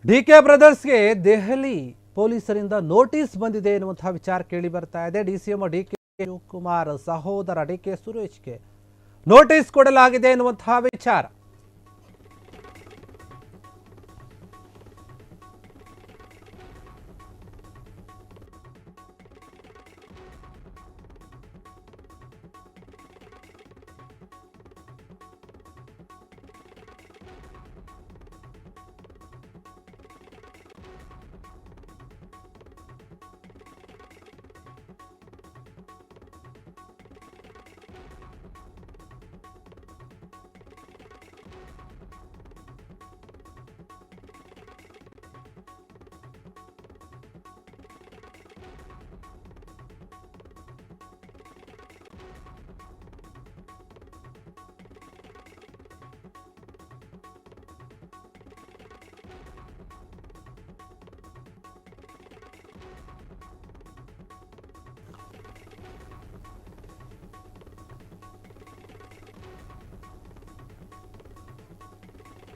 DK ಬ್ರದರ್ಸ್ಗೆ Delhi ಪೊಲೀಸರಿಂದ notice ಬಂದಿದೆ ಎನ್ನುವಂತಹ ವಿಚಾರ ಕೇಳಿ ಬರ್ತಾ ಇದೆ. ಡಿಸಿಎಂ ಡಿಕೆ ಶಿವಕುಮಾರ್ ಸಹೋದರ ಡಿಕೆ ಸುರೇಶ್ಗೆ ನೋಟಿಸ್ ಕೊಡಲಾಗಿದೆ ಎನ್ನುವಂತಹ ವಿಚಾರ.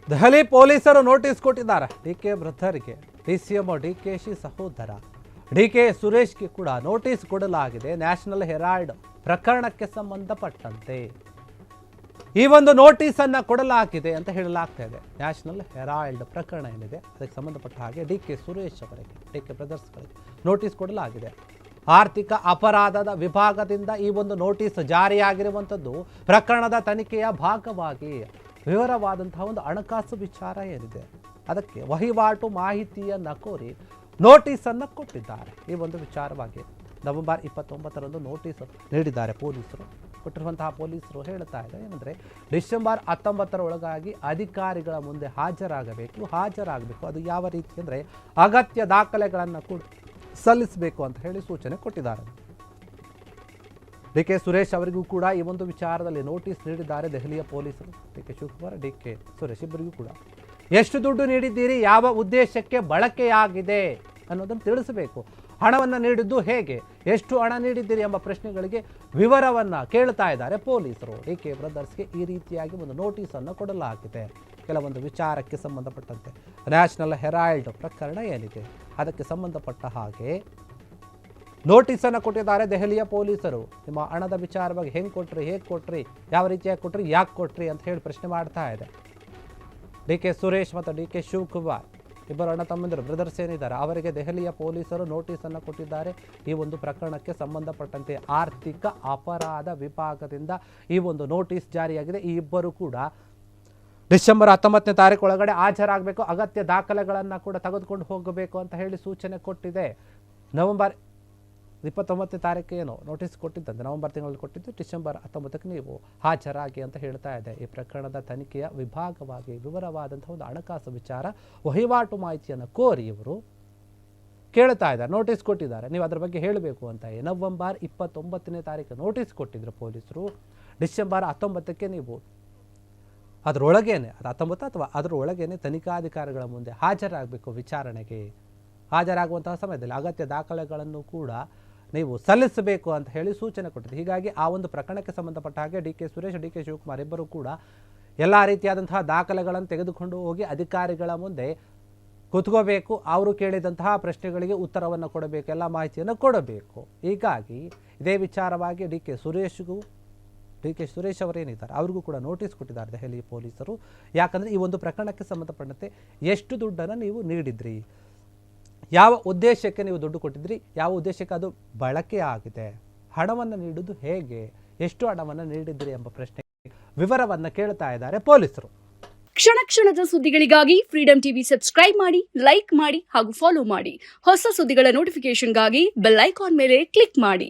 ದೆಹಲಿ ಪೊಲೀಸರು ನೋಟಿಸ್ ಕೊಟ್ಟಿದ್ದಾರೆ ಡಿಕೆ ಬ್ರದರ್ಗೆ. ಡಿಸಿಎಂ ಡಿಕೆಶಿ ಸಹೋದರ ಡಿಕೆ ಸುರೇಶ್ಗೆ ಕೂಡ ನೋಟಿಸ್ ಕೊಡಲಾಗಿದೆ. ನ್ಯಾಷನಲ್ ಹೆರಾಲ್ಡ್ ಪ್ರಕರಣಕ್ಕೆ ಸಂಬಂಧಪಟ್ಟಂತೆ ಈ ಒಂದು ನೋಟಿಸ್ ಅನ್ನ ಕೊಡಲಾಗಿದೆ ಅಂತ ಹೇಳಲಾಗ್ತಾ ಇದೆ. ನ್ಯಾಷನಲ್ ಹೆರಾಲ್ಡ್ ಪ್ರಕರಣ ಏನಿದೆ ಅದಕ್ಕೆ ಸಂಬಂಧಪಟ್ಟ ಹಾಗೆ ಡಿಕೆ ಸುರೇಶ್ ಅವರಿಗೆ, ಡಿಕೆ ಬ್ರದರ್ಸ್ಗಳಿಗೆ ನೋಟಿಸ್ ಕೊಡಲಾಗಿದೆ. ಆರ್ಥಿಕ ಅಪರಾಧದ ವಿಭಾಗದಿಂದ ಈ ಒಂದು ನೋಟಿಸ್ ಜಾರಿಯಾಗಿರುವಂಥದ್ದು ಪ್ರಕರಣದ ತನಿಖೆಯ ಭಾಗವಾಗಿ ವಿವರವಾದಂತಹ ಒಂದು ಹಣಕಾಸು ವಿಚಾರ ಏನಿದೆ ಅದಕ್ಕೆ ವಹಿವಾಟು ಮಾಹಿತಿಯನ್ನು ಕೋರಿ ನೋಟಿಸ್ ಅನ್ನು ಕೊಟ್ಟಿದ್ದಾರೆ. ಈ ಒಂದು ವಿಚಾರವಾಗಿ ನವೆಂಬರ್ 29ರಂದು ನೋಟಿಸ್ ನೀಡಿದ್ದಾರೆ ಪೊಲೀಸರು. ಕೊಟ್ಟಿರುವಂತಹ ಪೊಲೀಸರು ಹೇಳ್ತಾ ಇದ್ದಾರೆ ಏನಂದರೆ ಡಿಸೆಂಬರ್ 19ರ ಒಳಗಾಗಿ ಅಧಿಕಾರಿಗಳ ಮುಂದೆ ಹಾಜರಾಗಬೇಕು. ಅದು ಯಾವ ರೀತಿ ಅಂದರೆ ಅಗತ್ಯ ದಾಖಲೆಗಳನ್ನು ಕೂಡ ಸಲ್ಲಿಸಬೇಕು ಅಂತ ಹೇಳಿ ಸೂಚನೆ ಕೊಟ್ಟಿದ್ದಾರೆ. ಡಿಕೆ ಸುರೇಶ್ ಅವರಿಗೂ ಕೂಡ ಈ ಒಂದು ವಿಚಾರದಲ್ಲಿ ನೋಟಿಸ್ ನೀಡಿದ್ದಾರೆ ದೆಹಲಿಯ ಪೊಲೀಸರು. ಡಿಕೆ ಶಿವಕುಮಾರ್, ಡಿಕೆ ಸುರೇಶ್ ಇಬ್ಬರಿಗೂ ಕೂಡ ಎಷ್ಟು ದುಡ್ಡು ನೀಡಿದ್ದೀರಿ, ಯಾವ ಉದ್ದೇಶಕ್ಕೆ ಬಳಕೆಯಾಗಿದೆ ಅನ್ನೋದನ್ನು ತಿಳಿಸಬೇಕು. ಹಣವನ್ನು ನೀಡಿದ್ದು ಹೇಗೆ, ಎಷ್ಟು ಹಣ ನೀಡಿದ್ದೀರಿ ಎಂಬ ಪ್ರಶ್ನೆಗಳಿಗೆ ವಿವರವನ್ನು ಕೇಳ್ತಾ ಇದ್ದಾರೆ ಪೊಲೀಸರು. ಡಿಕೆ ಬ್ರದರ್ಸ್ಗೆ ಈ ರೀತಿಯಾಗಿ ಒಂದು ನೋಟಿಸನ್ನು ಕೊಡಲಾಗಿದೆ. ಕೆಲವೊಂದು ವಿಚಾರಕ್ಕೆ ಸಂಬಂಧಪಟ್ಟಂತೆ ನ್ಯಾಷನಲ್ ಹೆರಾಲ್ಡ್ ಪ್ರಕರಣ ಏನಿದೆ ಅದಕ್ಕೆ ಸಂಬಂಧಪಟ್ಟ ಹಾಗೆ ನೋಟಿಸನ್ನು ಕೊಟ್ಟಿದ್ದಾರೆ ದೆಹಲಿಯ ಪೊಲೀಸರು. ನಿಮ್ಮ ಹಣದ ವಿಚಾರವಾಗಿ ಹೇಗೆ ಕೊಟ್ರಿ, ಯಾವ ರೀತಿಯಾಗಿ ಕೊಟ್ರಿ, ಯಾಕೆ ಕೊಟ್ರಿ ಅಂತ ಹೇಳಿ ಪ್ರಶ್ನೆ ಮಾಡ್ತಾ ಇದೆ. ಡಿಕೆ ಸುರೇಶ್ ಮತ್ತು ಡಿಕೆ ಶಿವಕುಮಾರ್ ಇಬ್ಬರು ಅಣ್ಣ ತಮ್ಮಂದಿರು ಬ್ರದರ್ಸ್ ಏನಿದ್ದಾರೆ ಅವರಿಗೆ ದೆಹಲಿಯ ಪೊಲೀಸರು ನೋಟಿಸನ್ನು ಕೊಟ್ಟಿದ್ದಾರೆ. ಈ ಒಂದು ಪ್ರಕರಣಕ್ಕೆ ಸಂಬಂಧಪಟ್ಟಂತೆ ಆರ್ಥಿಕ ಅಪರಾಧ ವಿಭಾಗದಿಂದ ಈ ಒಂದು ನೋಟಿಸ್ ಜಾರಿಯಾಗಿದೆ. ಈ ಇಬ್ಬರು ಕೂಡ ಡಿಸೆಂಬರ್ 19ನೇ ತಾರೀಕು ಒಳಗಡೆ ಹಾಜರಾಗಬೇಕು, ಅಗತ್ಯ ದಾಖಲೆಗಳನ್ನು ಕೂಡ ತೆಗೆದುಕೊಂಡು ಹೋಗಬೇಕು ಅಂತ ಹೇಳಿ ಸೂಚನೆ ಕೊಟ್ಟಿದೆ. ನವೆಂಬರ್ 29ನೇ ತಾರೀಕು ಏನೋ ನೋಟಿಸ್ ಕೊಟ್ಟಿದ್ದಂತೆ, ನವೆಂಬರ್ ತಿಂಗಳಲ್ಲಿ ಕೊಟ್ಟಿದ್ದು, ಡಿಸೆಂಬರ್ 19ಕ್ಕೆ ನೀವು ಹಾಜರಾಗಿ ಅಂತ ಹೇಳ್ತಾ ಇದೆ. ಈ ಪ್ರಕರಣದ ತನಿಖೆಯ ವಿಭಾಗವಾಗಿ ವಿವರವಾದಂಥ ಒಂದು ಹಣಕಾಸು ವಿಚಾರ ವಹಿವಾಟು ಮಾಹಿತಿಯನ್ನು ಕೋರಿ ಇವರು ಕೇಳ್ತಾ ಇದ್ದಾರೆ, ನೋಟಿಸ್ ಕೊಟ್ಟಿದ್ದಾರೆ. ನೀವು ಅದರ ಬಗ್ಗೆ ಹೇಳಬೇಕು ಅಂತ. ನವೆಂಬರ್ 29ನೇ ತಾರೀಕು ನೋಟಿಸ್ ಕೊಟ್ಟಿದ್ರು ಪೊಲೀಸರು. ಡಿಸೆಂಬರ್ 19ಕ್ಕೆ ನೀವು ಅದರೊಳಗೇನೆ 19 ಅಥವಾ ಅದರೊಳಗೇನೆ ತನಿಖಾಧಿಕಾರಿಗಳ ಮುಂದೆ ಹಾಜರಾಗಬೇಕು. ವಿಚಾರಣೆಗೆ ಹಾಜರಾಗುವಂತಹ ಸಮಯದಲ್ಲಿ ಅಗತ್ಯ ದಾಖಲೆಗಳನ್ನು ಕೂಡ ನೀವು ಸಲ್ಲಿಸಬೇಕು ಅಂತ ಹೇಳಿ ಸೂಚನೆ ಕೊಟ್ಟಿದೆ. ಹೀಗಾಗಿ ಆ ಒಂದು ಪ್ರಕರಣಕ್ಕೆ ಸಂಬಂಧಪಟ್ಟ ಹಾಗೆ ಡಿಕೆ ಸುರೇಶ್, ಡಿಕೆ ಶಿವಕುಮಾರ್ ಇಬ್ಬರು ಕೂಡ ಎಲ್ಲ ರೀತಿಯಾದಂತಹ ದಾಖಲೆಗಳನ್ನು ತೆಗೆದುಕೊಂಡು ಹೋಗಿ ಅಧಿಕಾರಿಗಳ ಮುಂದೆ ಕೂತ್ಕೋಬೇಕು. ಅವರು ಕೇಳಿದಂತಹ ಪ್ರಶ್ನೆಗಳಿಗೆ ಉತ್ತರವನ್ನು ಕೊಡಬೇಕು, ಎಲ್ಲ ಮಾಹಿತಿಯನ್ನು ಕೊಡಬೇಕು. ಹೀಗಾಗಿ ಇದೇ ವಿಚಾರವಾಗಿ ಡಿಕೆ ಸುರೇಶ್ ಅವರೇನಿದ್ದಾರೆ ಅವ್ರಿಗೂ ಕೂಡ ನೋಟಿಸ್ ಕೊಟ್ಟಿದ್ದಾರೆ ದೆಹಲಿ ಪೊಲೀಸರು. ಯಾಕಂದರೆ ಈ ಒಂದು ಪ್ರಕರಣಕ್ಕೆ ಸಂಬಂಧಪಟ್ಟಂತೆ ಎಷ್ಟು ದುಡ್ಡನ್ನು ನೀವು ನೀಡಿದ್ರಿ, ಯಾವ ಉದ್ದೇಶಕ್ಕೆ ನೀವು ದುಡ್ಡು ಕೊಟ್ಟಿದ್ರಿ, ಯಾವ ಉದ್ದೇಶಕ್ಕೆ ಅದು ಬಳಕೆ ಆಗಿದೆ, ಹಣವನ್ನು ನೀಡುವುದು ಹೇಗೆ, ಎಷ್ಟು ಹಣವನ್ನು ನೀಡಿದ್ರಿ ಎಂಬ ಪ್ರಶ್ನೆ ವಿವರವನ್ನು ಕೇಳ್ತಾ ಇದ್ದಾರೆ ಪೊಲೀಸರು. ಕ್ಷಣ ಕ್ಷಣದ ಸುದ್ದಿಗಳಿಗಾಗಿ ಫ್ರೀಡಂ ಟಿವಿ ಸಬ್ಸ್ಕ್ರೈಬ್ ಮಾಡಿ, ಲೈಕ್ ಮಾಡಿ ಹಾಗೂ ಫಾಲೋ ಮಾಡಿ. ಹೊಸ ಸುದ್ದಿಗಳ ನೋಟಿಫಿಕೇಶನ್ಗಾಗಿ ಬೆಲ್ ಐಕಾನ್ ಮೇಲೆ ಕ್ಲಿಕ್ ಮಾಡಿ.